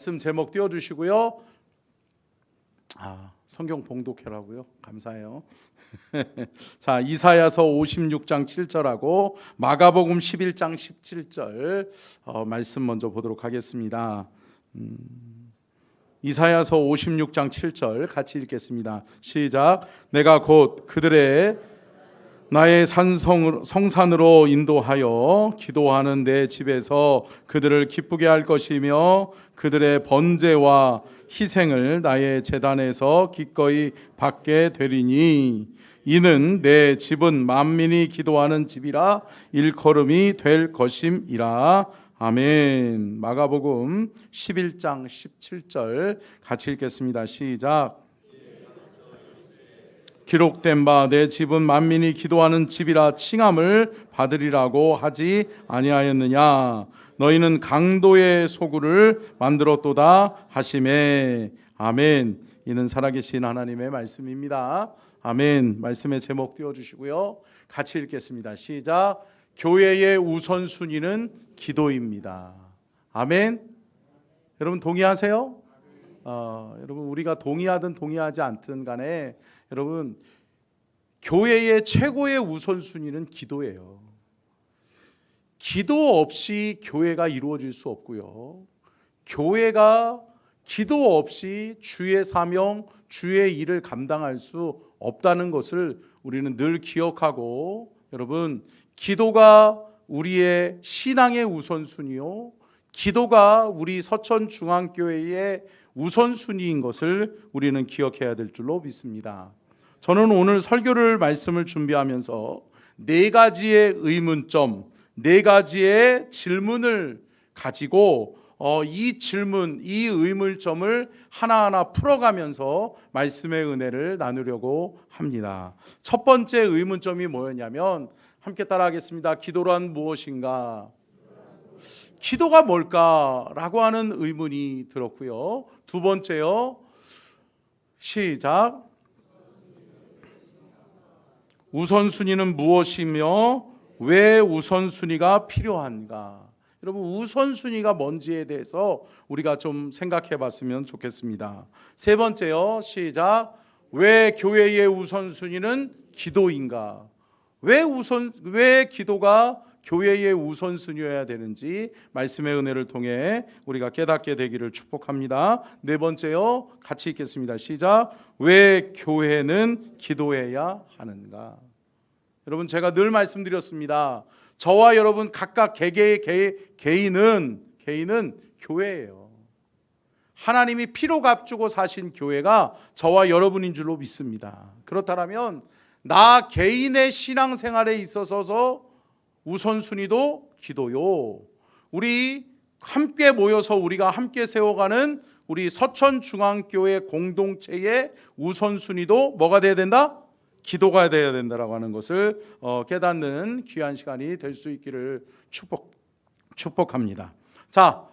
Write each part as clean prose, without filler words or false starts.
말씀 제목 띄워주시고요. 성경 봉독해라고요? 감사해요. 자, 이사야서 56장 7절하고 마가복음 11장 17절 말씀 먼저 보도록 하겠습니다. 이사야서 56장 7절 같이 읽겠습니다. 시작. 내가 곧 그들의 나의 성산으로 인도하여 기도하는 내 집에서 그들을 기쁘게 할 것이며 그들의 번제와 희생을 나의 제단에서 기꺼이 받게 되리니 이는 내 집은 만민이 기도하는 집이라 일컬음이 될 것임이라. 아멘. 마가복음 11장 17절 같이 읽겠습니다. 시작. 기록된 바 내 집은 만민이 기도하는 집이라 칭함을 받으리라고 하지 아니하였느냐. 너희는 강도의 소굴을 만들었도다 하시매. 아멘. 이는 살아계신 하나님의 말씀입니다. 아멘. 말씀의 제목 띄워주시고요. 같이 읽겠습니다. 시작. 교회의 우선순위는 기도입니다. 아멘. 여러분 동의하세요? 여러분 우리가 동의하든 동의하지 않든 간에 여러분 교회의 최고의 우선순위는 기도예요. 기도 없이 교회가 이루어질 수 없고요. 교회가 기도 없이 주의 사명, 주의 일을 감당할 수 없다는 것을 우리는 늘 기억하고, 여러분 기도가 우리의 신앙의 우선순위요, 기도가 우리 서천중앙교회의 우선순위인 것을 우리는 기억해야 될 줄로 믿습니다. 저는 오늘 설교를 말씀을 준비하면서 네 가지의 의문점, 네 가지의 질문을 가지고 이 질문, 이 의문점을 하나하나 풀어가면서 말씀의 은혜를 나누려고 합니다. 첫 번째 의문점이 뭐였냐면, 함께 따라하겠습니다. 기도란 무엇인가? 기도가 뭘까라고 하는 의문이 들었고요. 두 번째요. 시작. 우선순위는 무엇이며 왜 우선순위가 필요한가? 여러분 우선순위가 뭔지에 대해서 우리가 좀 생각해 봤으면 좋겠습니다. 세 번째요. 시작. 왜 교회의 우선순위는 기도인가? 왜 기도가 교회의 우선순위여야 되는지 말씀의 은혜를 통해 우리가 깨닫게 되기를 축복합니다. 네 번째요. 같이 읽겠습니다. 시작. 왜 교회는 기도해야 하는가? 여러분 제가 늘 말씀드렸습니다. 저와 여러분 각각 개개의 개인은 교회예요. 하나님이 피로 값주고 사신 교회가 저와 여러분인 줄로 믿습니다. 그렇다면 나 개인의 신앙생활에 있어서 우선순위도 기도요. 우리 함께 모여서 우리가 함께 세워가는 우리 서천중앙교회 공동체의 우선순위도 뭐가 돼야 된다? 기도가 돼야 된다라고 하는 것을 깨닫는 귀한 시간이 될 수 있기를 축복합니다. 자,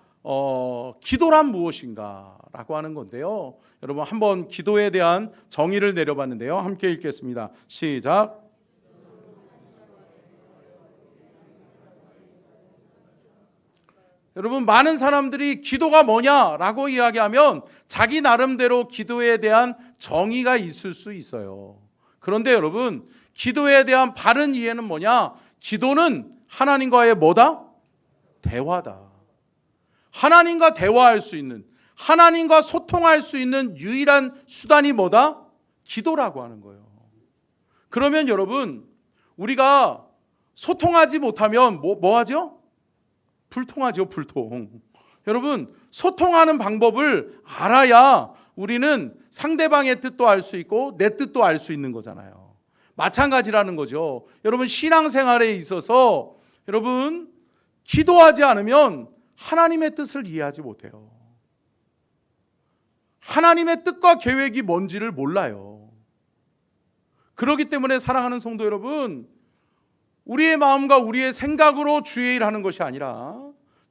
기도란 무엇인가? 라고 하는 건데요. 여러분 한번 기도에 대한 정의를 내려봤는데요. 함께 읽겠습니다. 시작. 여러분 많은 사람들이 기도가 뭐냐라고 이야기하면 자기 나름대로 기도에 대한 정의가 있을 수 있어요. 그런데 여러분 기도에 대한 바른 이해는 뭐냐? 기도는 하나님과의 뭐다? 대화다. 하나님과 대화할 수 있는, 하나님과 소통할 수 있는 유일한 수단이 뭐다? 기도라고 하는 거예요. 그러면 여러분 우리가 소통하지 못하면 뭐 하죠? 불통하죠, 불통. 여러분 소통하는 방법을 알아야 우리는 상대방의 뜻도 알 수 있고 내 뜻도 알 수 있는 거잖아요. 마찬가지라는 거죠. 여러분 신앙생활에 있어서 여러분 기도하지 않으면 하나님의 뜻을 이해하지 못해요. 하나님의 뜻과 계획이 뭔지를 몰라요. 그렇기 때문에 사랑하는 성도 여러분, 우리의 마음과 우리의 생각으로 주의 일하는 것이 아니라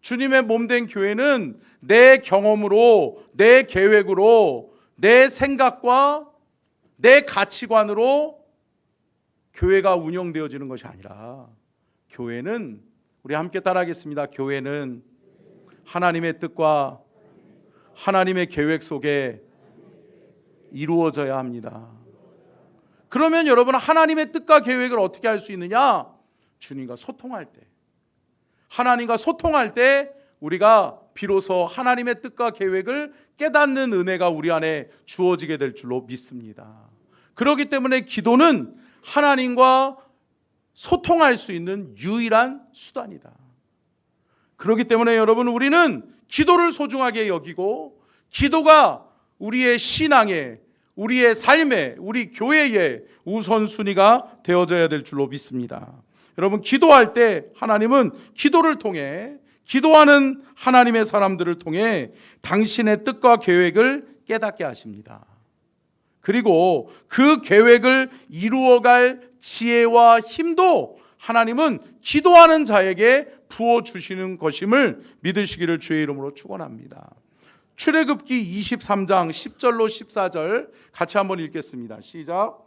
주님의 몸된 교회는 내 경험으로, 내 계획으로, 내 생각과 내 가치관으로 교회가 운영되어지는 것이 아니라, 교회는, 우리 함께 따라하겠습니다. 교회는 하나님의 뜻과 하나님의 계획 속에 이루어져야 합니다. 그러면 여러분, 하나님의 뜻과 계획을 어떻게 할 수 있느냐? 주님과 소통할 때, 하나님과 소통할 때 우리가 비로소 하나님의 뜻과 계획을 깨닫는 은혜가 우리 안에 주어지게 될 줄로 믿습니다. 그렇기 때문에 기도는 하나님과 소통할 수 있는 유일한 수단이다. 그렇기 때문에 여러분, 우리는 기도를 소중하게 여기고, 기도가 우리의 신앙에, 우리의 삶에, 우리 교회의 우선순위가 되어져야 될 줄로 믿습니다. 여러분, 기도할 때 하나님은 기도를 통해, 기도하는 하나님의 사람들을 통해 당신의 뜻과 계획을 깨닫게 하십니다. 그리고 그 계획을 이루어갈 지혜와 힘도 하나님은 기도하는 자에게 부어주시는 것임을 믿으시기를 주의 이름으로 축원합니다. 출애굽기 23장 10절로 14절 같이 한번 읽겠습니다. 시작.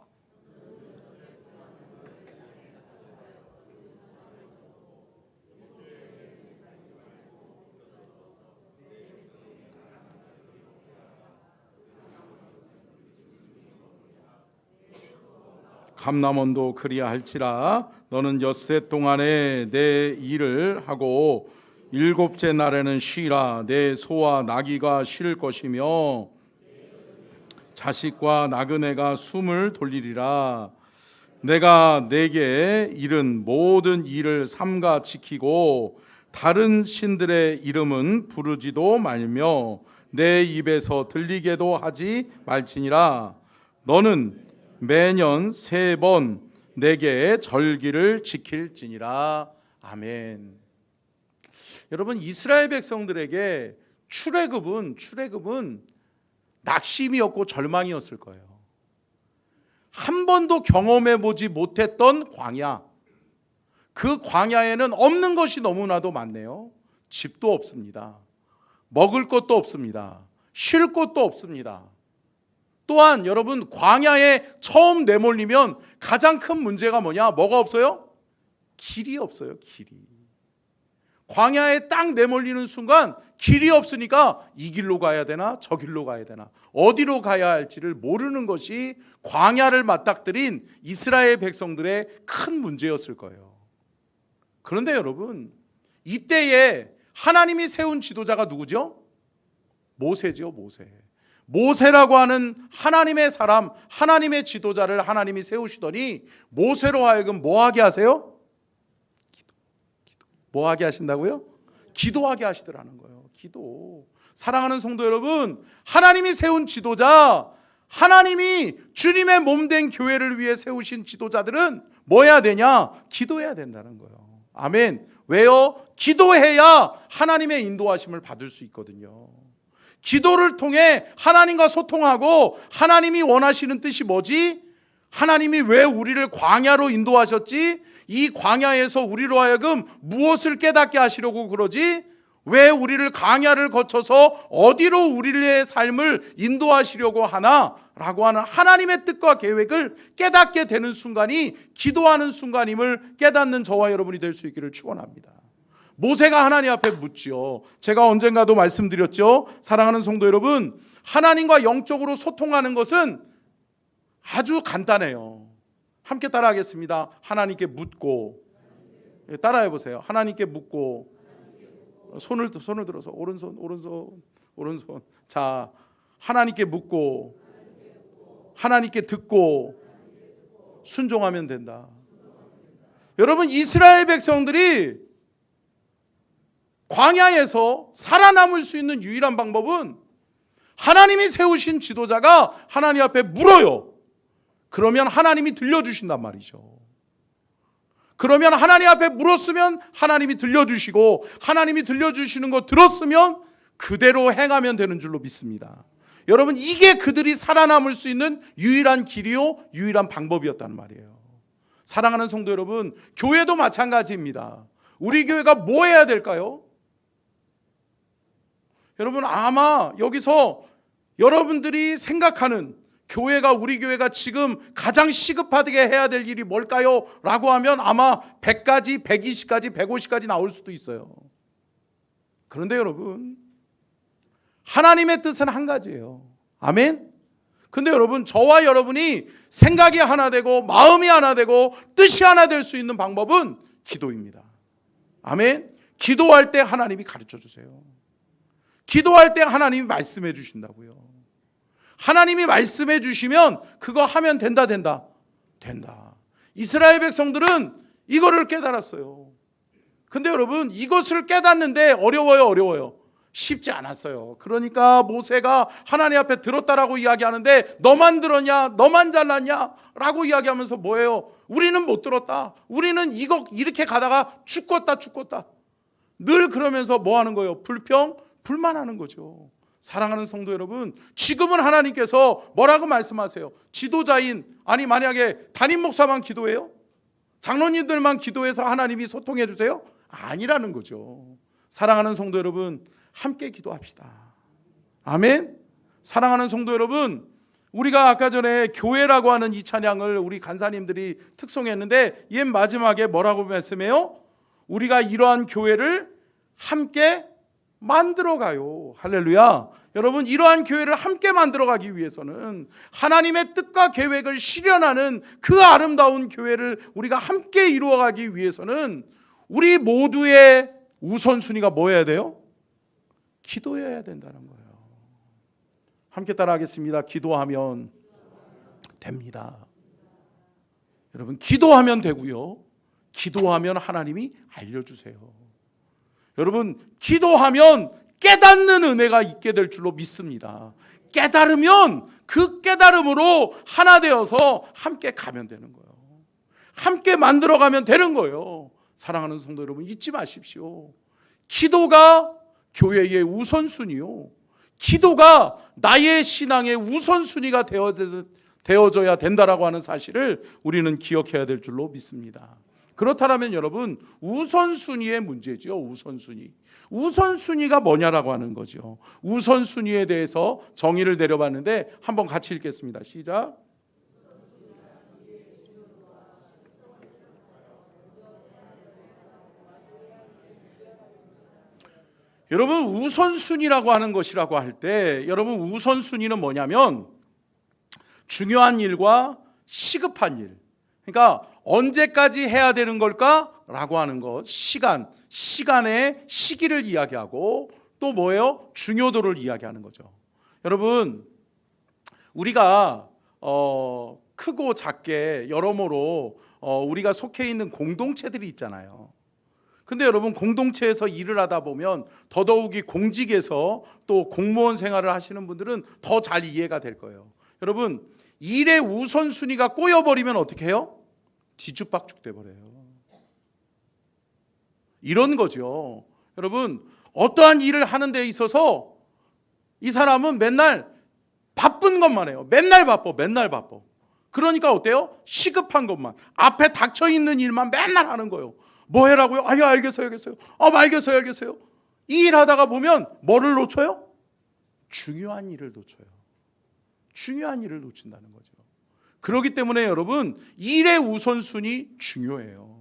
감람원도 그리할지라 너는 엿새 동안에 내 일을 하고 일곱째 날에는 쉬라. 내 소와 나귀가 쉴 것이며 자식과 나그네가 숨을 돌리리라. 내가 내게 이른 모든 일을 삼가 지키고 다른 신들의 이름은 부르지도 말며 내 입에서 들리게도 하지 말지니라. 너는 매년 3번 내게 절기를 지킬지니라. 아멘. 여러분, 이스라엘 백성들에게 출애굽은 낙심이었고 절망이었을 거예요. 한 번도 경험해 보지 못했던 광야. 그 광야에는 없는 것이 너무나도 많네요. 집도 없습니다. 먹을 것도 없습니다. 쉴 곳도 없습니다. 또한 여러분, 광야에 처음 내몰리면 가장 큰 문제가 뭐냐? 뭐가 없어요? 길이 없어요. 길이. 광야에 딱 내몰리는 순간 길이 없으니까 이 길로 가야 되나 저 길로 가야 되나 어디로 가야 할지를 모르는 것이 광야를 맞닥뜨린 이스라엘 백성들의 큰 문제였을 거예요. 그런데 여러분, 이때에 하나님이 세운 지도자가 누구죠? 모세죠. 모세라고 하는 하나님의 사람, 하나님의 지도자를 하나님이 세우시더니 모세로 하여금 뭐 하게 하세요? 뭐 하게 하신다고요? 기도하게 하시더라는 거예요. 기도. 사랑하는 성도 여러분, 하나님이 세운 지도자, 하나님이 주님의 몸된 교회를 위해 세우신 지도자들은 뭐 해야 되냐? 기도해야 된다는 거예요. 아멘. 왜요? 기도해야 하나님의 인도하심을 받을 수 있거든요. 기도를 통해 하나님과 소통하고, 하나님이 원하시는 뜻이 뭐지? 하나님이 왜 우리를 광야로 인도하셨지? 이 광야에서 우리로 하여금 무엇을 깨닫게 하시려고 그러지? 왜 우리를 광야를 거쳐서 어디로 우리의 삶을 인도하시려고 하나? 라고 하는 하나님의 뜻과 계획을 깨닫게 되는 순간이 기도하는 순간임을 깨닫는 저와 여러분이 될 수 있기를 축원합니다. 모세가 하나님 앞에 묻지요. 제가 언젠가도 말씀드렸죠. 사랑하는 성도 여러분, 하나님과 영적으로 소통하는 것은 아주 간단해요. 함께 따라하겠습니다. 하나님께 묻고, 따라해 보세요. 하나님께 묻고, 손을 들어서 오른손. 자, 하나님께 묻고, 하나님께 듣고 순종하면 된다. 여러분, 이스라엘 백성들이 광야에서 살아남을 수 있는 유일한 방법은 하나님이 세우신 지도자가 하나님 앞에 물어요. 그러면 하나님이 들려주신단 말이죠. 그러면 하나님 앞에 물었으면 하나님이 들려주시고, 하나님이 들려주시는 거 들었으면 그대로 행하면 되는 줄로 믿습니다. 여러분, 이게 그들이 살아남을 수 있는 유일한 길이요, 유일한 방법이었단 말이에요. 사랑하는 성도 여러분, 교회도 마찬가지입니다. 우리 교회가 뭐 해야 될까요? 여러분, 아마 여기서 여러분들이 생각하는 교회가, 우리 교회가 지금 가장 시급하게 해야 될 일이 뭘까요? 라고 하면 아마 100가지, 120가지, 150가지 나올 수도 있어요. 그런데 여러분, 하나님의 뜻은 한 가지예요. 아멘. 근데 여러분, 저와 여러분이 생각이 하나 되고 마음이 하나 되고 뜻이 하나 될 수 있는 방법은 기도입니다. 아멘. 기도할 때 하나님이 가르쳐 주세요. 기도할 때 하나님이 말씀해 주신다고요. 하나님이 말씀해 주시면 그거 하면 된다. 이스라엘 백성들은 이거를 깨달았어요. 근데 여러분, 이것을 깨닫는데 어려워요. 쉽지 않았어요. 그러니까 모세가 하나님 앞에 들었다라고 이야기하는데 너만 들었냐? 너만 잘났냐? 라고 이야기하면서 뭐예요? 우리는 못 들었다. 우리는 이렇게 가다가 죽겠다. 늘 그러면서 뭐 하는 거예요? 불만하는 거죠. 사랑하는 성도 여러분, 지금은 하나님께서 뭐라고 말씀하세요? 지도자인, 아니 만약에 담임 목사만 기도해요? 장로님들만 기도해서 하나님이 소통해 주세요? 아니라는 거죠. 사랑하는 성도 여러분, 함께 기도합시다. 아멘. 사랑하는 성도 여러분, 우리가 아까 전에 교회라고 하는 이 찬양을 우리 간사님들이 특송했는데 옛 마지막에 뭐라고 말씀해요? 우리가 이러한 교회를 함께 만들어가요. 할렐루야. 여러분, 이러한 교회를 함께 만들어가기 위해서는 하나님의 뜻과 계획을 실현하는 그 아름다운 교회를 우리가 함께 이루어가기 위해서는 우리 모두의 우선순위가 뭐여야 돼요? 기도해야 된다는 거예요. 함께 따라하겠습니다. 기도하면 됩니다. 여러분, 기도하면 되고요. 기도하면 하나님이 알려주세요. 여러분, 기도하면 깨닫는 은혜가 있게 될 줄로 믿습니다. 깨달으면 그 깨달음으로 하나 되어서 함께 가면 되는 거예요. 함께 만들어가면 되는 거예요. 사랑하는 성도 여러분, 잊지 마십시오. 기도가 교회의 우선순위요. 기도가 나의 신앙의 우선순위가 되어져야 된다라고 하는 사실을 우리는 기억해야 될 줄로 믿습니다. 그렇다면 여러분, 우선순위의 문제죠. 우선순위가 뭐냐라고 하는 거죠. 우선순위에 대해서 정의를 내려봤는데 한번 같이 읽겠습니다. 시작. 여러분, 우선순위라고 하는 것이라고 할 때 여러분, 우선순위는 뭐냐면 중요한 일과 시급한 일, 그러니까 언제까지 해야 되는 걸까라고 하는 것, 시간의 시기를 이야기하고 또 뭐예요? 중요도를 이야기하는 거죠. 여러분, 우리가 크고 작게 여러모로 우리가 속해 있는 공동체들이 있잖아요. 근데 여러분, 공동체에서 일을 하다 보면 더더욱이 공직에서 또 공무원 생활을 하시는 분들은 더 잘 이해가 될 거예요. 여러분, 일의 우선순위가 꼬여버리면 어떻게 해요? 뒤죽박죽 돼버려요. 이런 거죠. 여러분, 어떠한 일을 하는 데 있어서 이 사람은 맨날 바쁜 것만 해요. 맨날 바빠. 그러니까 어때요? 시급한 것만, 앞에 닥쳐있는 일만 맨날 하는 거예요. 뭐 해라고요? 알겠어요. 알겠어요. 이 일 하다가 보면 뭐를 놓쳐요? 중요한 일을 놓쳐요. 중요한 일을 놓친다는 거죠. 그렇기 때문에 여러분, 일의 우선순위 중요해요.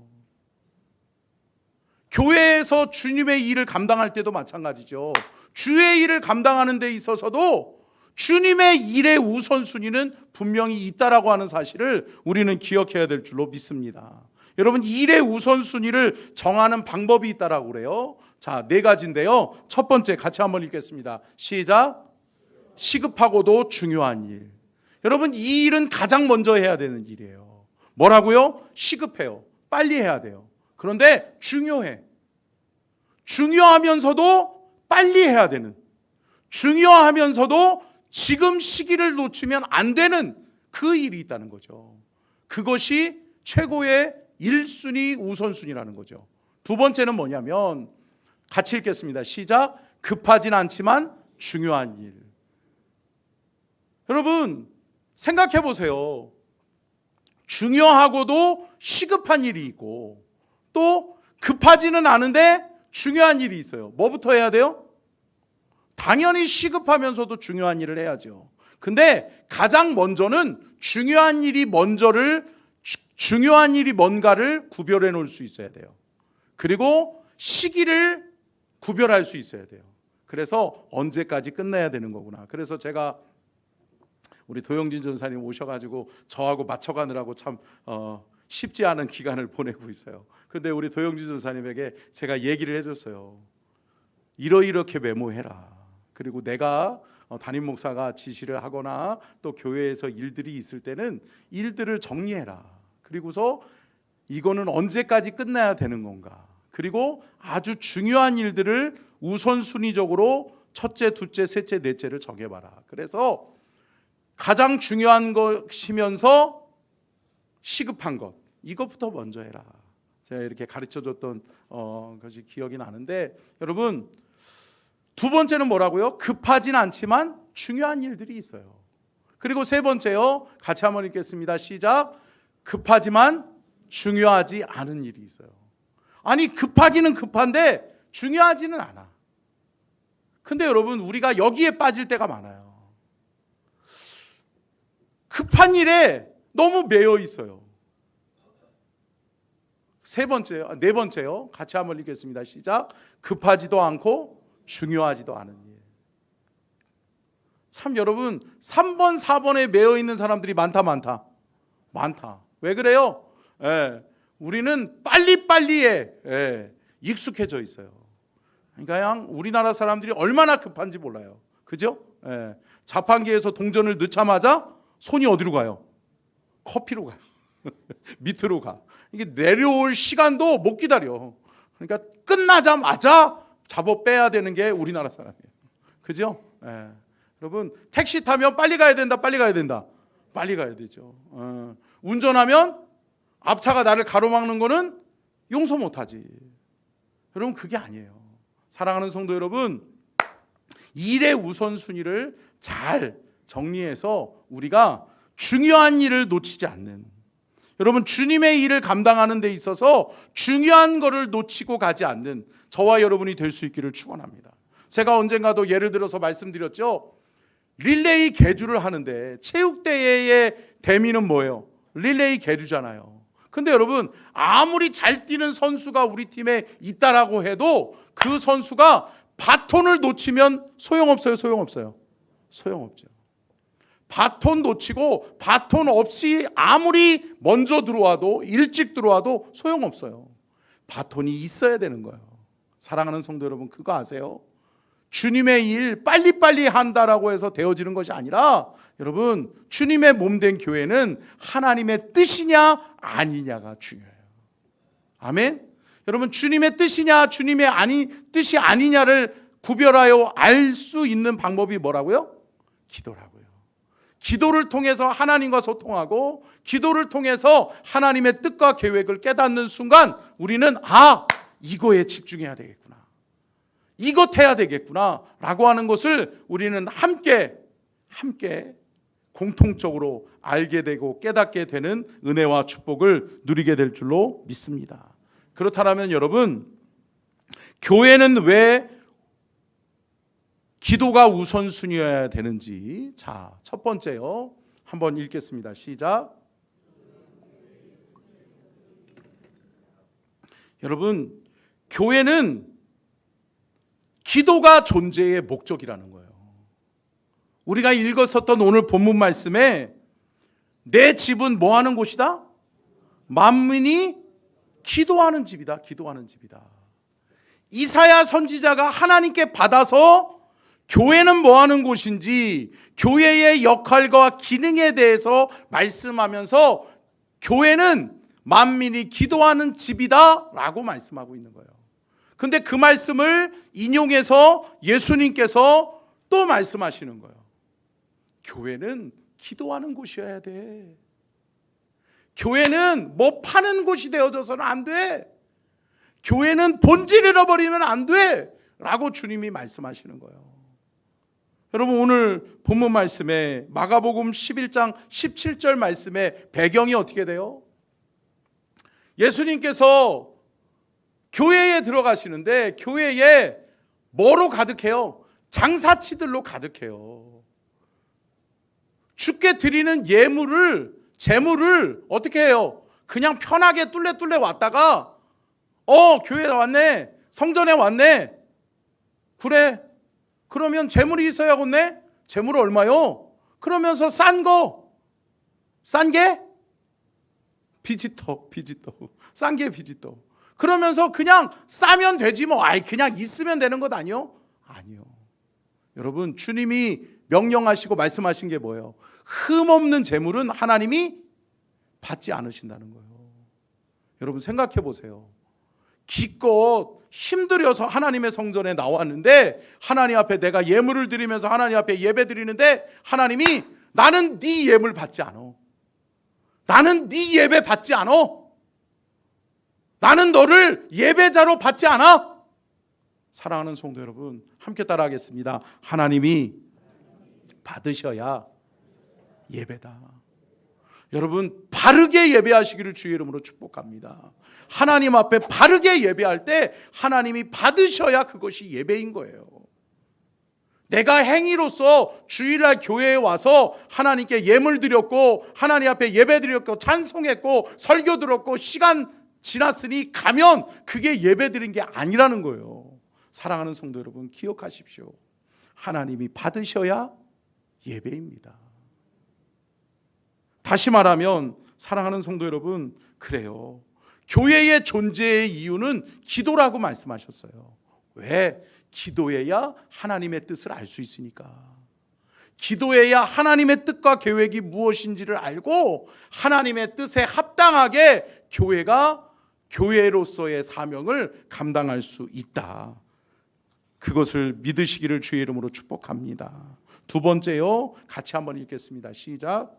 교회에서 주님의 일을 감당할 때도 마찬가지죠. 주의 일을 감당하는 데 있어서도 주님의 일의 우선순위는 분명히 있다라고 하는 사실을 우리는 기억해야 될 줄로 믿습니다. 여러분, 일의 우선순위를 정하는 방법이 있다라고 그래요. 자, 4가지인데요. 첫 번째 같이 한번 읽겠습니다. 시작. 시급하고도 중요한 일. 여러분, 이 일은 가장 먼저 해야 되는 일이에요. 뭐라고요? 시급해요. 빨리 해야 돼요. 그런데 중요해. 중요하면서도 빨리 해야 되는, 중요하면서도 지금 시기를 놓치면 안 되는 그 일이 있다는 거죠. 그것이 최고의 1순위 우선순위라는 거죠. 두 번째는 뭐냐면 같이 읽겠습니다. 시작. 급하진 않지만 중요한 일. 여러분, 생각해 보세요. 중요하고도 시급한 일이 있고 또 급하지는 않은데 중요한 일이 있어요. 뭐부터 해야 돼요? 당연히 시급하면서도 중요한 일을 해야죠. 근데 가장 먼저는 중요한 일이 뭔가를 구별해 놓을 수 있어야 돼요. 그리고 시기를 구별할 수 있어야 돼요. 그래서 언제까지 끝내야 되는 거구나. 그래서 제가 우리 도영진 전사님 오셔가지고 저하고 맞춰가느라고 참 쉽지 않은 기간을 보내고 있어요. 근데 우리 도영진 전사님에게 제가 얘기를 해줬어요. 이렇게 메모해라. 그리고 내가 담임 목사가 지시를 하거나 또 교회에서 일들이 있을 때는 일들을 정리해라. 그리고서 이거는 언제까지 끝나야 되는 건가. 그리고 아주 중요한 일들을 우선순위적으로 첫째, 둘째, 셋째, 넷째를 정해봐라. 그래서 가장 중요한 것이면서 시급한 것, 이것부터 먼저 해라. 제가 이렇게 가르쳐줬던 것이 기억이 나는데, 여러분 두 번째는 뭐라고요? 급하진 않지만 중요한 일들이 있어요. 그리고 세 번째요, 같이 한번 읽겠습니다. 시작. 급하지만 중요하지 않은 일이 있어요. 아니, 급하기는 급한데 중요하지는 않아. 근데 여러분, 우리가 여기에 빠질 때가 많아요. 급한 일에 너무 매여 있어요. 네 번째요. 같이 한번 읽겠습니다. 시작. 급하지도 않고 중요하지도 않은 일. 참 여러분, 3번, 4번에 매여 있는 사람들이 많다. 왜 그래요? 우리는 빨리빨리에 익숙해져 있어요. 그러니까 우리나라 사람들이 얼마나 급한지 몰라요. 그죠? 자판기에서 동전을 넣자마자 손이 어디로 가요? 커피로 가요. 밑으로 가. 이게 내려올 시간도 못 기다려. 그러니까 끝나자마자 잡아 빼야 되는 게 우리나라 사람이에요. 그죠? 여러분, 택시 타면 빨리 가야 된다. 빨리 가야 되죠. 운전하면 앞차가 나를 가로막는 거는 용서 못하지. 여러분, 그게 아니에요. 사랑하는 성도 여러분, 일의 우선순위를 잘 정리해서 우리가 중요한 일을 놓치지 않는, 여러분 주님의 일을 감당하는 데 있어서 중요한 거를 놓치고 가지 않는 저와 여러분이 될 수 있기를 축원합니다. 제가 언젠가도 예를 들어서 말씀드렸죠. 릴레이 계주를 하는데 체육대회의 대미는 뭐예요? 릴레이 계주잖아요. 근데 여러분, 아무리 잘 뛰는 선수가 우리 팀에 있다라고 해도 그 선수가 바톤을 놓치면 소용없어요? 소용없죠. 바톤 놓치고 바톤 없이 아무리 먼저 들어와도 일찍 들어와도 소용없어요. 바톤이 있어야 되는 거예요. 사랑하는 성도 여러분, 그거 아세요? 주님의 일 빨리빨리 한다라고 해서 되어지는 것이 아니라, 여러분 주님의 몸된 교회는 하나님의 뜻이냐 아니냐가 중요해요. 아멘. 여러분, 주님의 뜻이냐 주님의 뜻이 아니냐를 구별하여 알 수 있는 방법이 뭐라고요? 기도라고요. 기도를 통해서 하나님과 소통하고 기도를 통해서 하나님의 뜻과 계획을 깨닫는 순간 우리는 이거에 집중해야 되겠구나, 이것 해야 되겠구나 라고 하는 것을 우리는 함께 공통적으로 알게 되고 깨닫게 되는 은혜와 축복을 누리게 될 줄로 믿습니다. 그렇다면 여러분, 교회는 왜 기도가 우선순위여야 되는지, 자, 첫 번째요, 한번 읽겠습니다. 시작. 여러분, 교회는 기도가 존재의 목적이라는 거예요. 우리가 읽었었던 오늘 본문 말씀에 내 집은 뭐 하는 곳이다? 만민이 기도하는 집이다. 이사야 선지자가 하나님께 받아서 교회는 뭐 하는 곳인지, 교회의 역할과 기능에 대해서 말씀하면서 교회는 만민이 기도하는 집이다 라고 말씀하고 있는 거예요. 근데 그 말씀을 인용해서 예수님께서 또 말씀하시는 거예요. 교회는 기도하는 곳이어야 돼. 교회는 뭐 파는 곳이 되어져서는 안 돼. 교회는 본질 잃어버리면 안 돼 라고 주님이 말씀하시는 거예요. 여러분, 오늘 본문 말씀에 마가복음 11장 17절 말씀의 배경이 어떻게 돼요? 예수님께서 교회에 들어가시는데 교회에 뭐로 가득해요? 장사치들로 가득해요. 주께 드리는 재물을 어떻게 해요? 그냥 편하게 뚫레 왔다가 교회에 왔네, 성전에 왔네, 그래 그러면 재물이 있어야겠네. 재물 얼마요? 그러면서 싼 게 비지떡. 싼 게 비지떡. 그러면서 그냥 싸면 되지 뭐. 그냥 있으면 되는 것 아니요? 아니요. 여러분, 주님이 명령하시고 말씀하신 게 뭐예요? 흠없는 재물은 하나님이 받지 않으신다는 거예요. 여러분 생각해 보세요. 기껏 힘들여서 하나님의 성전에 나왔는데, 하나님 앞에 내가 예물을 드리면서 하나님 앞에 예배 드리는데, 하나님이 나는 네 예물 받지 않아. 나는 네 예배 받지 않아. 나는 너를 예배자로 받지 않아. 사랑하는 성도 여러분, 함께 따라하겠습니다. 하나님이 받으셔야 예배다. 여러분, 바르게 예배하시기를 주의 이름으로 축복합니다. 하나님 앞에 바르게 예배할 때 하나님이 받으셔야 그것이 예배인 거예요. 내가 행위로서 주일날 교회에 와서 하나님께 예물 드렸고, 하나님 앞에 예배 드렸고, 찬송했고, 설교 들었고, 시간 지났으니 가면 그게 예배 드린 게 아니라는 거예요. 사랑하는 성도 여러분, 기억하십시오. 하나님이 받으셔야 예배입니다. 다시 말하면 사랑하는 성도 여러분, 그래요. 교회의 존재의 이유는 기도라고 말씀하셨어요. 왜? 기도해야 하나님의 뜻을 알 수 있으니까. 기도해야 하나님의 뜻과 계획이 무엇인지를 알고 하나님의 뜻에 합당하게 교회가 교회로서의 사명을 감당할 수 있다. 그것을 믿으시기를 주의 이름으로 축복합니다. 두 번째요, 같이 한번 읽겠습니다. 시작.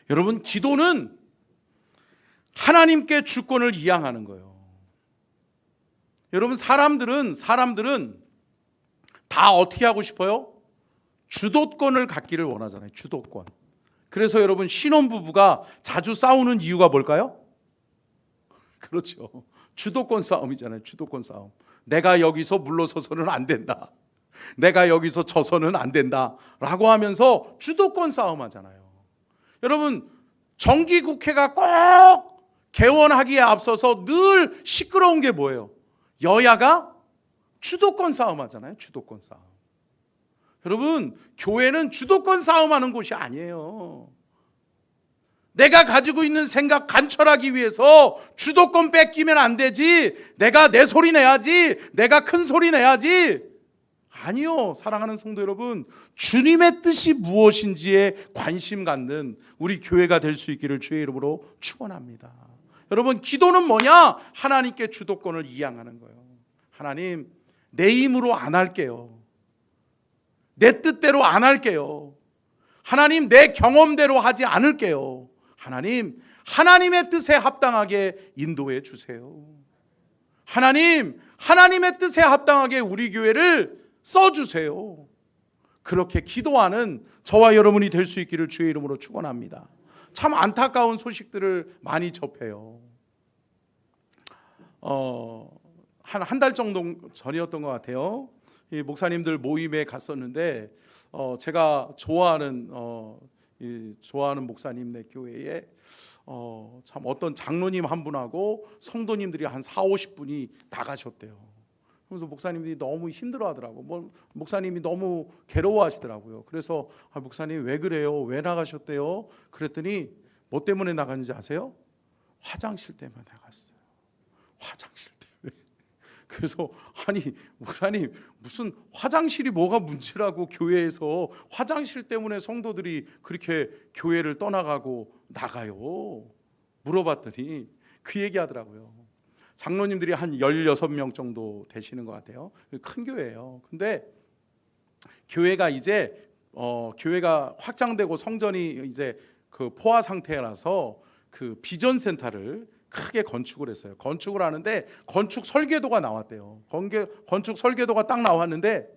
여러분, 기도는 하나님께 주권을 이양하는 거예요. 여러분, 사람들은 다 어떻게 하고 싶어요? 주도권을 갖기를 원하잖아요. 주도권. 그래서 여러분, 신혼부부가 자주 싸우는 이유가 뭘까요? 그렇죠. 주도권 싸움이잖아요. 주도권 싸움. 내가 여기서 물러서서는 안 된다. 내가 여기서 져서는 안 된다. 라고 하면서 주도권 싸움 하잖아요. 여러분, 정기국회가 꼭 개원하기에 앞서서 늘 시끄러운 게 뭐예요? 여야가 주도권 싸움 하잖아요. 주도권 싸움. 여러분, 교회는 주도권 싸움하는 곳이 아니에요. 내가 가지고 있는 생각 관철하기 위해서 주도권 뺏기면 안 되지. 내가 내 소리 내야지. 내가 큰 소리 내야지. 아니요. 사랑하는 성도 여러분, 주님의 뜻이 무엇인지에 관심 갖는 우리 교회가 될 수 있기를 주의 이름으로 축원합니다. 여러분, 기도는 뭐냐? 하나님께 주도권을 이양하는 거예요. 하나님, 내 힘으로 안 할게요. 내 뜻대로 안 할게요. 하나님, 내 경험대로 하지 않을게요. 하나님, 하나님의 뜻에 합당하게 인도해 주세요. 하나님, 하나님의 뜻에 합당하게 우리 교회를 써주세요. 그렇게 기도하는 저와 여러분이 될 수 있기를 주의 이름으로 축원합니다. 참 안타까운 소식들을 많이 접해요. 한 달 정도 전이었던 것 같아요. 이 목사님들 모임에 갔었는데 제가 좋아하는 목사님네 교회에 참 어떤 장로님 한 분하고 성도님들이 한 40-50분이 다 가셨대요. 그래서 목사님들이 너무 힘들어하더라고. 목사님이 너무 괴로워하시더라고요. 그래서 목사님 왜 그래요? 왜 나가셨대요? 그랬더니 뭐 때문에 나갔는지 아세요? 화장실 때문에 나갔어요. 화장실 때문에. 그래서 목사님 무슨 화장실이 뭐가 문제라고 교회에서 화장실 때문에 성도들이 그렇게 교회를 떠나가고 나가요? 물어봤더니 그 얘기하더라고요. 장로님들이 한 16명 정도 되시는 것 같아요. 큰 교회예요. 근데 교회가 이제 교회가 확장되고 성전이 이제 그 포화 상태라서 그 비전 센터를 크게 건축을 했어요. 건축을 하는데 건축 설계도가 나왔대요. 건축 설계도가 딱 나왔는데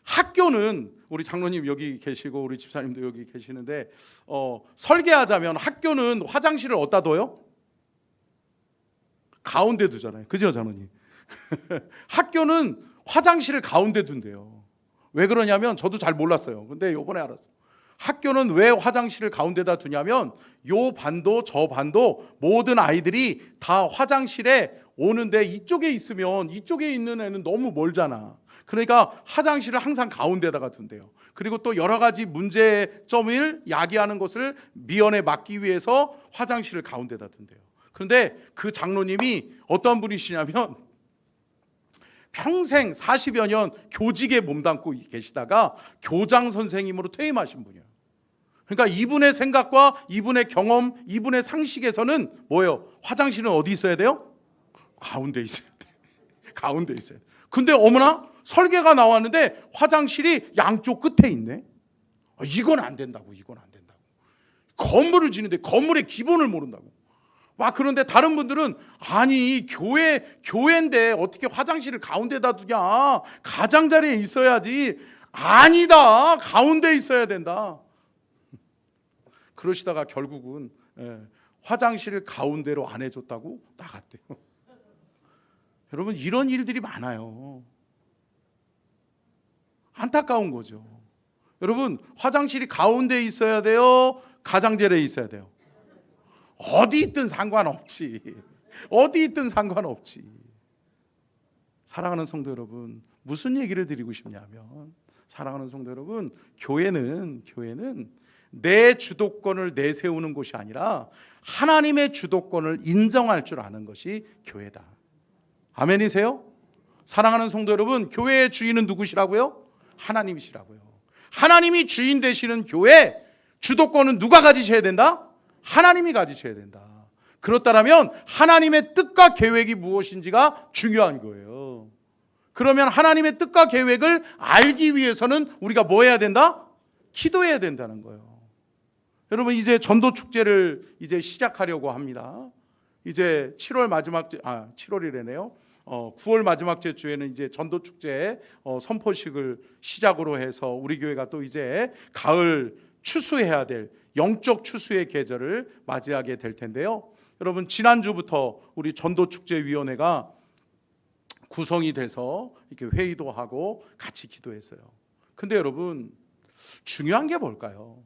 학교는 우리 장로님 여기 계시고 우리 집사님도 여기 계시는데 설계하자면 학교는 화장실을 어디다 둬요? 가운데 두잖아요. 그죠, 장로님? 학교는 화장실을 가운데 둔대요. 왜 그러냐면 저도 잘 몰랐어요. 근데 요번에 알았어요. 학교는 왜 화장실을 가운데다 두냐면 요 반도 저 반도 모든 아이들이 다 화장실에 오는데 이쪽에 있으면 이쪽에 있는 애는 너무 멀잖아. 그러니까 화장실을 항상 가운데다가 둔대요. 그리고 또 여러 가지 문제점을 야기하는 것을 미연에 막기 위해서 화장실을 가운데다 둔대요. 그런데 그 장로님이 어떤 분이시냐면 평생 40여 년 교직에 몸담고 계시다가 교장 선생님으로 퇴임하신 분이에요. 그러니까 이분의 생각과 이분의 경험, 이분의 상식에서는 뭐예요? 화장실은 어디 있어야 돼요? 가운데 있어야 돼. 가운데 있어야 돼. 근데 어머나 설계가 나왔는데 화장실이 양쪽 끝에 있네. 이건 안 된다고. 이건 안 된다고. 건물을 지는데 건물의 기본을 모른다고. 막 그런데 다른 분들은 아니 교회인데 어떻게 화장실을 가운데다 두냐. 가장자리에 있어야지. 아니다. 가운데 있어야 된다. 그러시다가 결국은 화장실을 가운데로 안 해줬다고 나갔대요. 여러분 이런 일들이 많아요. 안타까운 거죠. 여러분 화장실이 가운데 있어야 돼요? 가장자리에 있어야 돼요? 어디 있든 상관없지. 어디 있든 상관없지. 사랑하는 성도 여러분, 무슨 얘기를 드리고 싶냐면 사랑하는 성도 여러분, 교회는 내 주도권을 내세우는 곳이 아니라 하나님의 주도권을 인정할 줄 아는 것이 교회다. 아멘이세요? 사랑하는 성도 여러분, 교회의 주인은 누구시라고요? 하나님이시라고요. 하나님이 주인 되시는 교회 주도권은 누가 가지셔야 된다? 하나님이 가지셔야 된다. 그렇다면 하나님의 뜻과 계획이 무엇인지가 중요한 거예요. 그러면 하나님의 뜻과 계획을 알기 위해서는 우리가 뭐 해야 된다? 기도해야 된다는 거예요. 여러분 이제 전도 축제를 이제 시작하려고 합니다. 이제 7월 마지막 7월이래네요. 9월 마지막 주에는 이제 전도 축제 선포식을 시작으로 해서 우리 교회가 또 이제 가을 추수해야 될 영적 추수의 계절을 맞이하게 될 텐데요. 여러분 지난주부터 우리 전도 축제 위원회가 구성이 돼서 이렇게 회의도 하고 같이 기도했어요. 근데 여러분 중요한 게 뭘까요?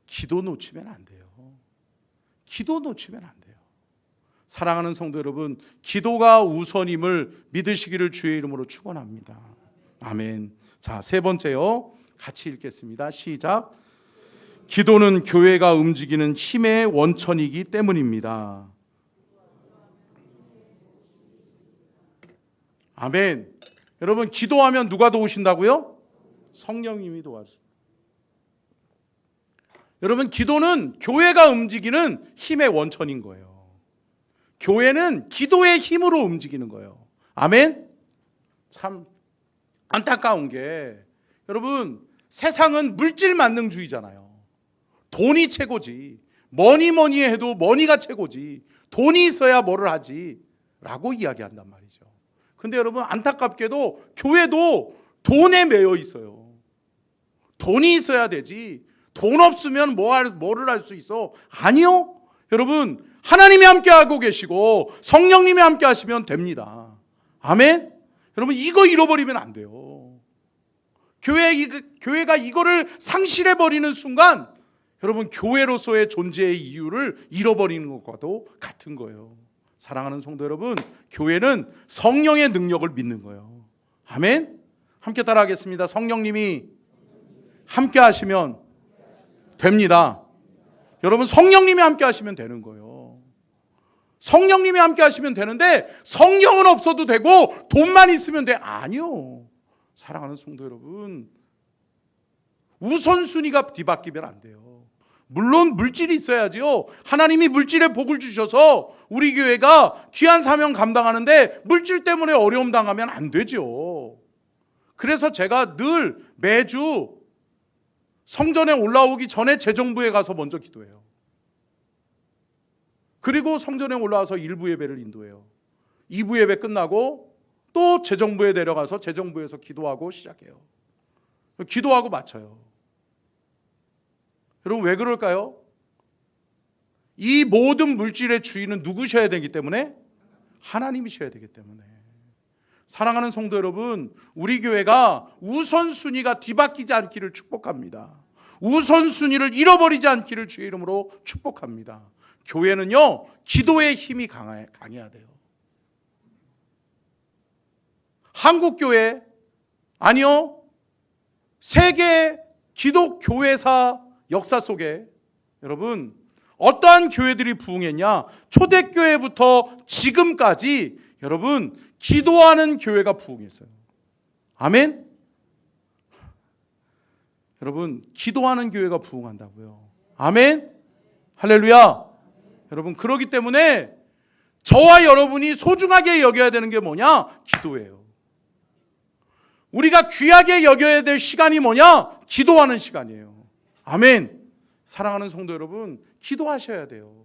기도 놓치면 안 돼요. 기도 놓치면 안 돼요. 사랑하는 성도 여러분, 기도가 우선임을 믿으시기를 주의 이름으로 축원합니다. 아멘. 자, 세 번째요. 같이 읽겠습니다. 시작. 기도는 교회가 움직이는 힘의 원천이기 때문입니다. 아멘. 여러분 기도하면 누가 도우신다고요? 성령님이 도와주세요. 여러분 기도는 교회가 움직이는 힘의 원천인 거예요. 교회는 기도의 힘으로 움직이는 거예요. 아멘. 참 안타까운 게 여러분 세상은 물질 만능주의잖아요. 돈이 최고지. 뭐니 해도 머니가 최고지. 돈이 있어야 뭐를 하지 라고 이야기한단 말이죠. 근데 여러분 안타깝게도 교회도 돈에 매여 있어요. 돈이 있어야 되지. 돈 없으면 뭐를 할 수 있어? 아니요. 여러분 하나님이 함께하고 계시고 성령님이 함께 하시면 됩니다. 아멘. 여러분 이거 잃어버리면 안 돼요. 교회가 이거를 상실해버리는 순간 여러분 교회로서의 존재의 이유를 잃어버리는 것과도 같은 거예요. 사랑하는 성도 여러분, 교회는 성령의 능력을 믿는 거예요. 아멘. 함께 따라하겠습니다. 성령님이 함께 하시면 됩니다. 여러분 성령님이 함께 하시면 되는 거예요. 성령님이 함께 하시면 되는데 성령은 없어도 되고 돈만 있으면 돼. 아니요. 사랑하는 성도 여러분, 우선순위가 뒤바뀌면 안 돼요. 물론 물질이 있어야지요. 하나님이 물질의 복을 주셔서 우리 교회가 귀한 사명 감당하는데 물질 때문에 어려움 당하면 안 되죠. 그래서 제가 늘 매주 성전에 올라오기 전에 재정부에 가서 먼저 기도해요. 그리고 성전에 올라와서 1부 예배를 인도해요. 2부 예배 끝나고 또 재정부에 내려가서 재정부에서 기도하고 시작해요. 기도하고 마쳐요. 여러분 왜 그럴까요? 이 모든 물질의 주인은 누구셔야 되기 때문에? 하나님이셔야 되기 때문에. 사랑하는 성도 여러분, 우리 교회가 우선순위가 뒤바뀌지 않기를 축복합니다. 우선순위를 잃어버리지 않기를 주의 이름으로 축복합니다. 교회는요, 기도의 힘이 강해야 돼요. 한국교회, 아니요, 세계 기독교회사 역사 속에 여러분 어떠한 교회들이 부흥했냐? 초대교회부터 지금까지 여러분 기도하는 교회가 부흥했어요. 아멘? 여러분 기도하는 교회가 부흥한다고요. 아멘? 할렐루야. 여러분 그렇기 때문에 저와 여러분이 소중하게 여겨야 되는 게 뭐냐? 기도예요. 우리가 귀하게 여겨야 될 시간이 뭐냐? 기도하는 시간이에요. 아멘. 사랑하는 성도 여러분, 기도하셔야 돼요.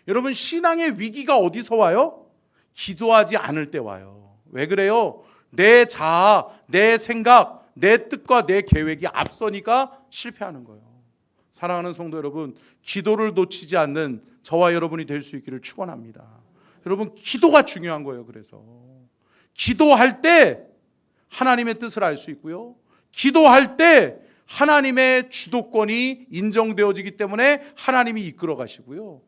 여러분 신앙의 위기가 어디서 와요? 기도하지 않을 때 와요. 왜 그래요? 내 자아, 내 생각, 내 뜻과 내 계획이 앞서니까 실패하는 거예요. 사랑하는 성도 여러분, 기도를 놓치지 않는 저와 여러분이 될 수 있기를 축원합니다. 여러분 기도가 중요한 거예요. 그래서 기도할 때 하나님의 뜻을 알 수 있고요. 기도할 때 하나님의 주도권이 인정되어지기 때문에 하나님이 이끌어 가시고요.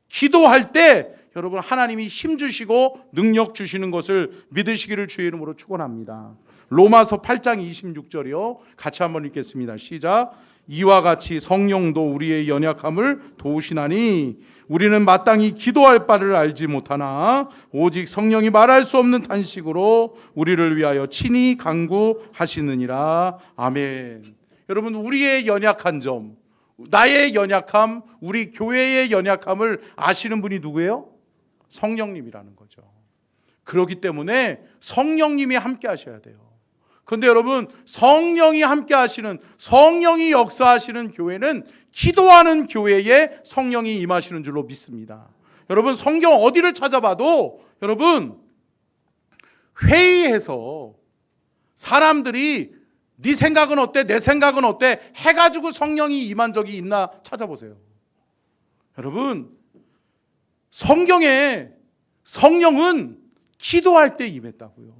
기도할 때 여러분 하나님이 힘 주시고 능력 주시는 것을 믿으시기를 주의 이름으로 축원합니다. 로마서 8장 26절이요. 같이 한번 읽겠습니다. 시작. 이와 같이 성령도 우리의 연약함을 도우시나니 우리는 마땅히 기도할 바를 알지 못하나 오직 성령이 말할 수 없는 탄식으로 우리를 위하여 친히 간구하시느니라. 아멘. 여러분 우리의 연약한 점, 나의 연약함, 우리 교회의 연약함을 아시는 분이 누구예요? 성령님이라는 거죠. 그렇기 때문에 성령님이 함께 하셔야 돼요. 그런데 여러분 성령이 함께 하시는, 성령이 역사하시는 교회는 기도하는 교회에 성령이 임하시는 줄로 믿습니다. 여러분 성경 어디를 찾아봐도 여러분 회의해서 사람들이 네 생각은 어때? 내 생각은 어때? 해가지고 성령이 임한 적이 있나 찾아보세요. 여러분 성경에 성령은 기도할 때 임했다고요.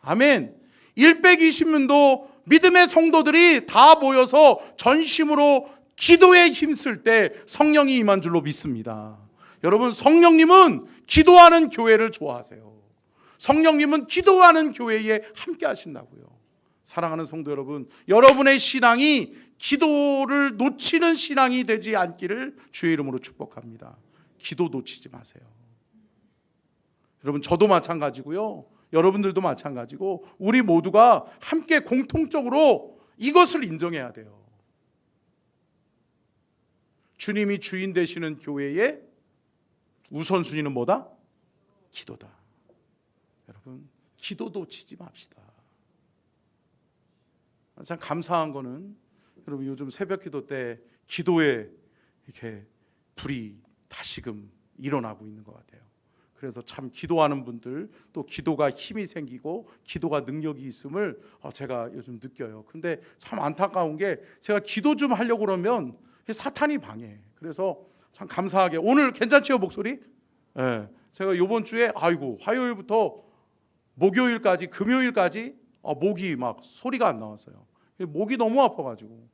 아멘. 120년도 믿음의 성도들이 다 모여서 전심으로 기도에 힘쓸 때 성령이 임한 줄로 믿습니다. 여러분 성령님은 기도하는 교회를 좋아하세요. 성령님은 기도하는 교회에 함께 하신다고요. 사랑하는 성도 여러분, 여러분의 신앙이 기도를 놓치는 신앙이 되지 않기를 주의 이름으로 축복합니다. 기도 놓치지 마세요. 여러분 저도 마찬가지고요. 여러분들도 마찬가지고 우리 모두가 함께 공통적으로 이것을 인정해야 돼요. 주님이 주인 되시는 교회의 우선순위는 뭐다? 기도다. 여러분 기도 놓치지 맙시다. 참 감사한 거는 여러분 요즘 새벽기도 때 기도에 이렇게 불이 다시금 일어나고 있는 것 같아요. 그래서 참 기도하는 분들 또 기도가 힘이 생기고 기도가 능력이 있음을 제가 요즘 느껴요. 근데 참 안타까운 게 제가 기도 좀 하려고 그러면 사탄이 방해해. 그래서 참 감사하게 오늘 괜찮지요 목소리? 네. 제가 이번 주에 화요일부터 목요일까지 금요일까지 목이 막 소리가 안 나왔어요. 목이 너무 아파가지고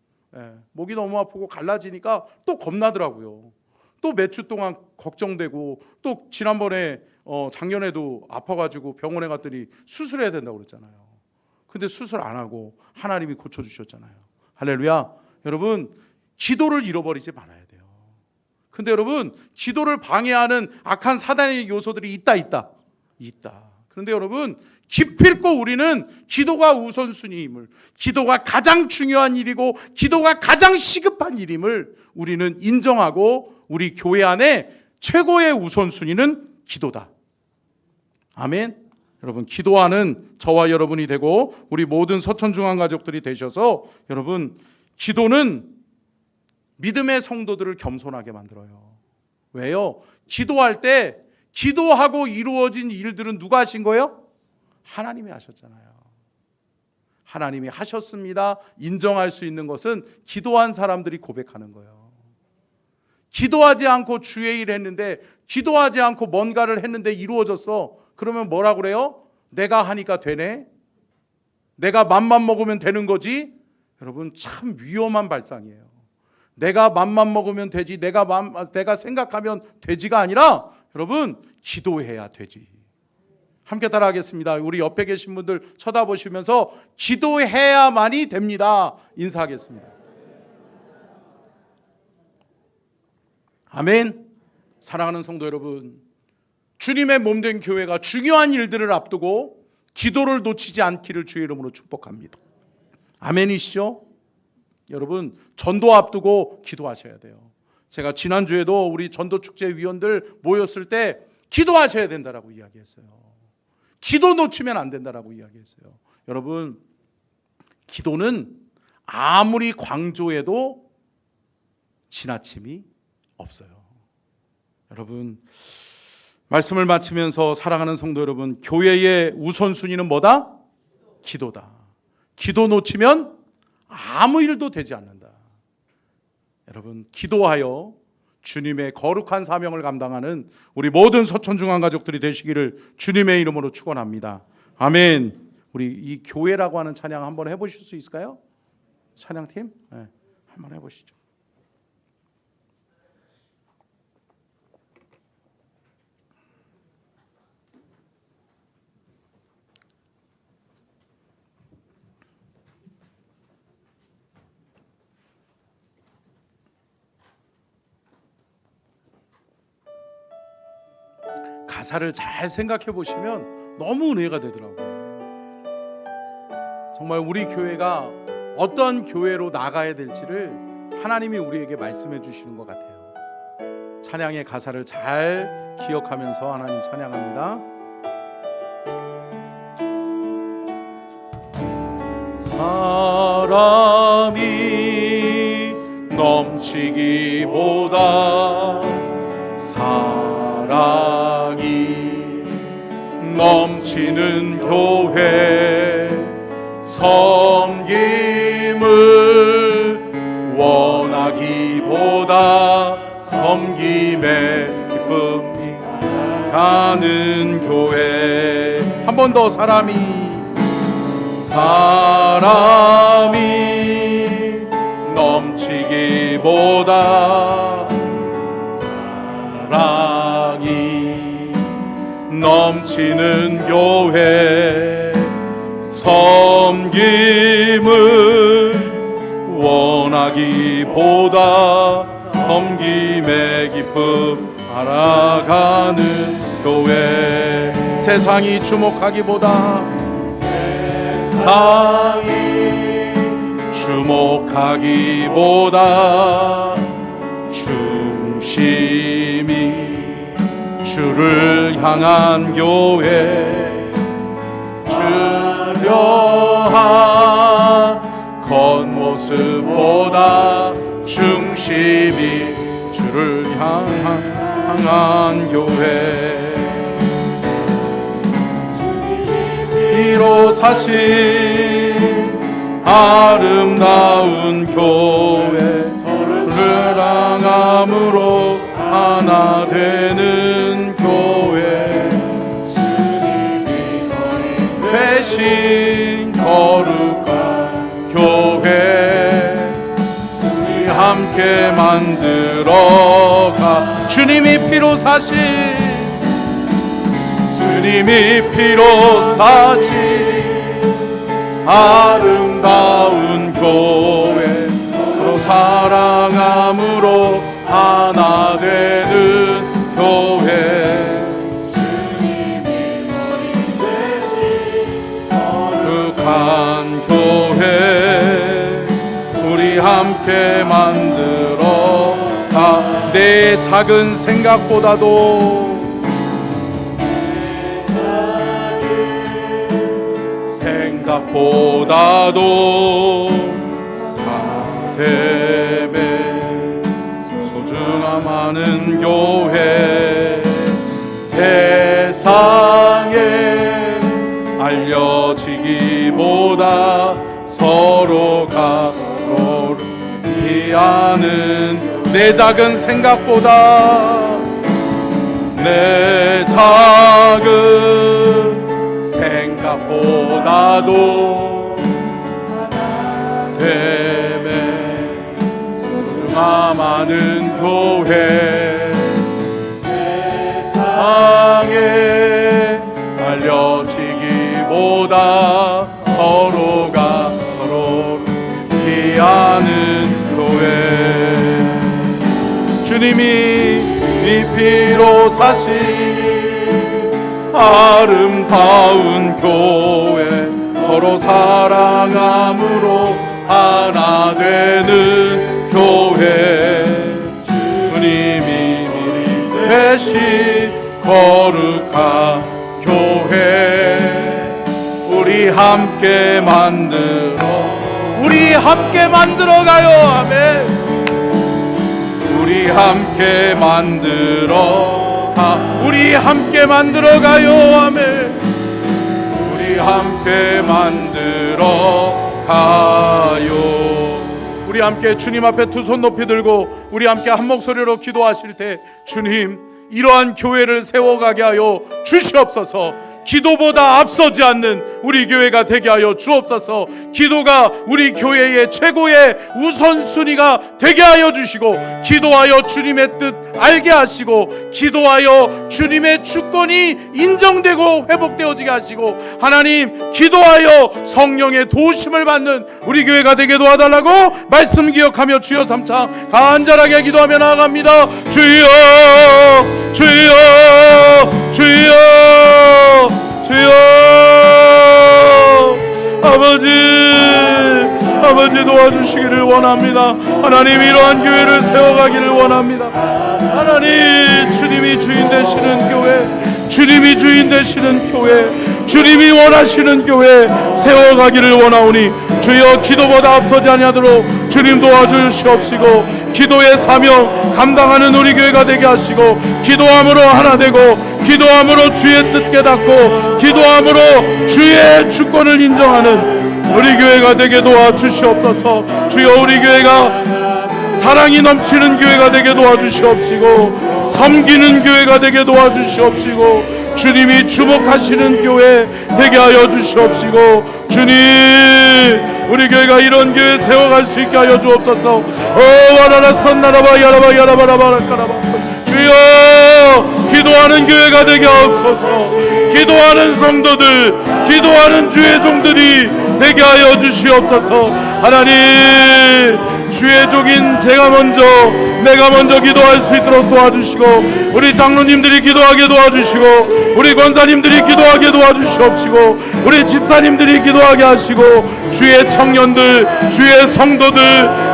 목이 너무 아프고 갈라지니까 또 겁나더라고요. 또 몇 주 동안 걱정되고 또 지난번에 작년에도 아파가지고 병원에 갔더니 수술해야 된다고 그랬잖아요. 근데 수술 안 하고 하나님이 고쳐주셨잖아요. 할렐루야. 여러분 기도를 잃어버리지 말아야 돼요. 근데 여러분 기도를 방해하는 악한 사단의 요소들이 있다. 그런데 여러분 기필코 우리는 기도가 우선순위임을, 기도가 가장 중요한 일이고 기도가 가장 시급한 일임을 우리는 인정하고 우리 교회 안에 최고의 우선순위는 기도다. 아멘. 여러분 기도하는 저와 여러분이 되고 우리 모든 서천중앙가족들이 되셔서 여러분 기도는 믿음의 성도들을 겸손하게 만들어요. 왜요? 기도할 때 기도하고 이루어진 일들은 누가 하신 거예요? 하나님이 하셨잖아요. 하나님이 하셨습니다. 인정할 수 있는 것은 기도한 사람들이 고백하는 거예요. 기도하지 않고 주의 일 했는데, 기도하지 않고 뭔가를 했는데 이루어졌어. 그러면 뭐라 그래요? 내가 하니까 되네. 내가 맘만 먹으면 되는 거지. 여러분 참 위험한 발상이에요. 내가 맘만 먹으면 되지, 내가 생각하면 되지가 아니라 여러분 기도해야 되지. 함께 따라하겠습니다. 우리 옆에 계신 분들 쳐다보시면서 기도해야만이 됩니다. 인사하겠습니다. 아멘. 사랑하는 성도 여러분, 주님의 몸된 교회가 중요한 일들을 앞두고 기도를 놓치지 않기를 주의 이름으로 축복합니다. 아멘이시죠? 여러분 전도 앞두고 기도하셔야 돼요. 제가 지난주에도 우리 전도축제 위원들 모였을 때 기도하셔야 된다라고 이야기했어요. 기도 놓치면 안 된다라고 이야기했어요. 여러분 기도는 아무리 강조해도 지나침이 없어요. 여러분 말씀을 마치면서 사랑하는 성도 여러분, 교회의 우선순위는 뭐다? 기도다. 기도 놓치면 아무 일도 되지 않는다. 여러분 기도하여 주님의 거룩한 사명을 감당하는 우리 모든 서천중앙 가족들이 되시기를 주님의 이름으로 축원합니다. 아멘. 우리 이 교회라고 하는 찬양 한번 해보실 수 있을까요? 찬양팀? 네, 한번 해보시죠. 가사를 잘 생각해 보시면 너무 은혜가 되더라고요. 정말 우리 교회가 어떤 교회로 나가야 될지를 하나님이 우리에게 말씀해 주시는 것 같아요. 찬양의 가사를 잘 기억하면서 하나님 찬양합니다. 사람이 넘치기보다 사랑이 넘치는 교회, 섬김을 원하기보다 섬김의 기쁨이 가는 교회. 한 번 더. 사람이 넘치기보다 사랑이 넘치는 교회, 섬김을 원하기보다 섬김의 기쁨 알아가는 교회. 세상이 주목하기보다 중심이 주를 향한 교회, 주려한 겉모습보다 중심이 주를 향한 교회. 피로 사신 아름다운 교회, 서로를 향함으로 하나 되는 교회, 대신 거룩한 교회, 우리 함께 만들어가. 주님이 피로 사신, 주님이 피로 사신 아름다운 교회, 서로 사랑함으로 하나 되는 교회, 거룩한 교회, 우리 함께 만들어 가. 내 작은 생각보다도 하나됨의 소중함하는 교회, 세상에 알려지기보다 서로가 서로를 위하는. 내 작은 생각보다, 내 작은 생각보다도 됨에 소중함 아는 교회 세상에 알려지기보다 서로가 서로 이해하는 교회 주님이 이 피로 사신 아름다운 교회 서로 사랑함으로 하나 되는 교회 주님이 미리 대신 거룩한 교회 우리 함께 만들어가요. 아멘. 우리 함께 만들어가요. 아멘. 우리 함께 만들어가요. 우리 함께 주님 앞에 두 손 높이 들고 우리 함께 한 목소리로 기도하실 때 주님 이러한 교회를 세워가게 하여 주시옵소서. 기도보다 앞서지 않는 우리 교회가 되게 하여 주옵소서. 기도가 우리 교회의 최고의 우선순위가 되게 하여 주시고 기도하여 주님의 뜻 알게 하시고 기도하여 주님의 주권이 인정되고 회복되어지게 하시고 하나님 기도하여 성령의 도우심을 받는 우리 교회가 되게 도와달라고 말씀 기억하며 주여 삼차 간절하게 기도하며 나아갑니다. 주여 주여 주여 주여 아버지 도와주시기를 원합니다. 하나님 이러한 교회를 세워가기를 원합니다. 하나님 주님이 주인 되시는 교회 주님이 주인 되시는 교회 주님이 원하시는 교회 세워가기를 원하오니 주여 기도보다 앞서지 아니하도록 주님 도와주시옵시고 기도의 사명 감당하는 우리 교회가 되게 하시고 기도함으로 하나 되고 기도함으로 주의 뜻 깨닫고 기도함으로 주의 주권을 인정하는 우리 교회가 되게 도와주시옵소서. 주여 우리 교회가 사랑이 넘치는 교회가 되게 도와주시옵시고 섬기는 교회가 되게 도와주시옵시고 주님이 주목하시는 교회 되게 하여 주시옵시고 주님 우리 교회가 이런 교회 세워갈 수 있게 하여 주옵소서. 와라라선나라바 야라바라바라바라까라바 주여 기도하는 교회가 되게 하옵소서. 기도하는 성도들 기도하는 주의 종들이 되게 하여 주시옵소서. 하나님 주의 종인 내가 먼저 기도할 수 있도록 도와주시고 우리 장로님들이 기도하게 도와주시고 우리 권사님들이 기도하게 도와주시옵시고 우리 집사님들이 기도하게 하시고 주의 청년들 주의 성도들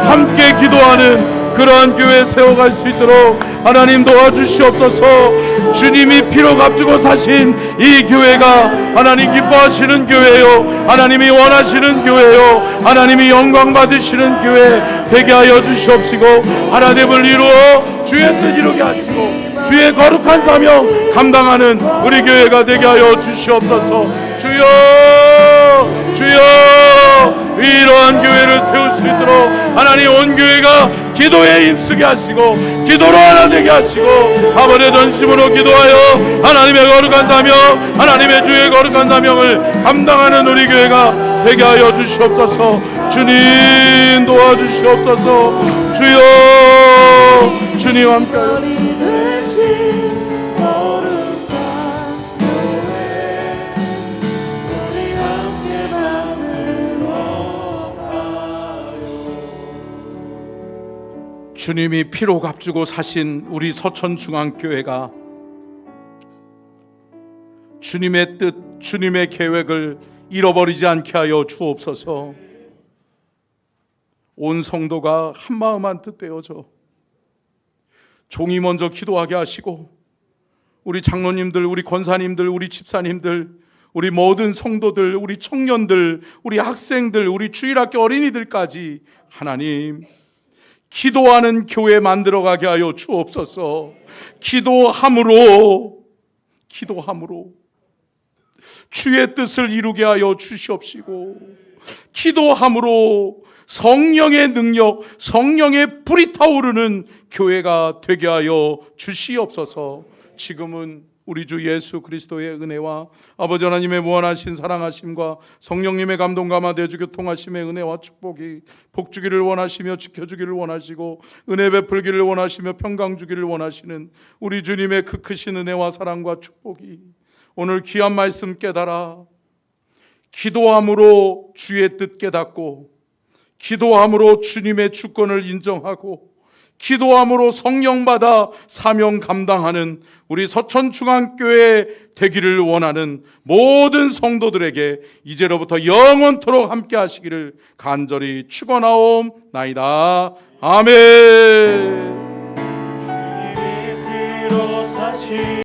함께 기도하는 그러한 교회 세워갈 수 있도록 하나님 도와주시옵소서. 주님이 피로 값주고 사신 이 교회가 하나님 기뻐하시는 교회요 하나님이 원하시는 교회요 하나님이 영광 받으시는 교회 되게 하여 주시옵시고 하나님을 이루어 주의 뜻 이루게 하시고 주의 거룩한 사명 감당하는 우리 교회가 되게 하여 주시옵소서. 주여 주여 이러한 교회를 세울 수 있도록 하나님 온 교회가 기도에 힘쓰게 하시고 기도로 하나 되게 하시고 아버지의 전심으로 기도하여 하나님의 거룩한 사명 하나님의 주의 거룩한 사명을 감당하는 우리 교회가 되게 하여 주시옵소서. 주님 도와주시옵소서. 주여 주님 함께하여 주님이 피로 값주고 사신 우리 서천중앙교회가 주님의 뜻, 주님의 계획을 잃어버리지 않게 하여 주옵소서. 온 성도가 한마음 한뜻 되어져 종이 먼저 기도하게 하시고 우리 장로님들, 우리 권사님들, 우리 집사님들, 우리 모든 성도들, 우리 청년들, 우리 학생들, 우리 주일학교 어린이들까지 하나님 기도하는 교회 만들어가게 하여 주옵소서. 기도함으로 주의 뜻을 이루게 하여 주시옵시고 기도함으로 성령의 능력, 성령의 불이 타오르는 교회가 되게 하여 주시옵소서. 지금은 우리 주 예수 그리스도의 은혜와 아버지 하나님의 무한하신 사랑하심과 성령님의 감동과 마대주 교통하심의 은혜와 축복이 복주기를 원하시며 지켜주기를 원하시고 은혜 베풀기를 원하시며 평강 주기를 원하시는 우리 주님의 그 크신 은혜와 사랑과 축복이 오늘 귀한 말씀 깨달아 기도함으로 주의 뜻 깨닫고 기도함으로 주님의 주권을 인정하고 기도함으로 성령받아 사명 감당하는 우리 서천중앙교회 되기를 원하는 모든 성도들에게 이제로부터 영원토록 함께 하시기를 간절히 축원하옵나이다. 아멘.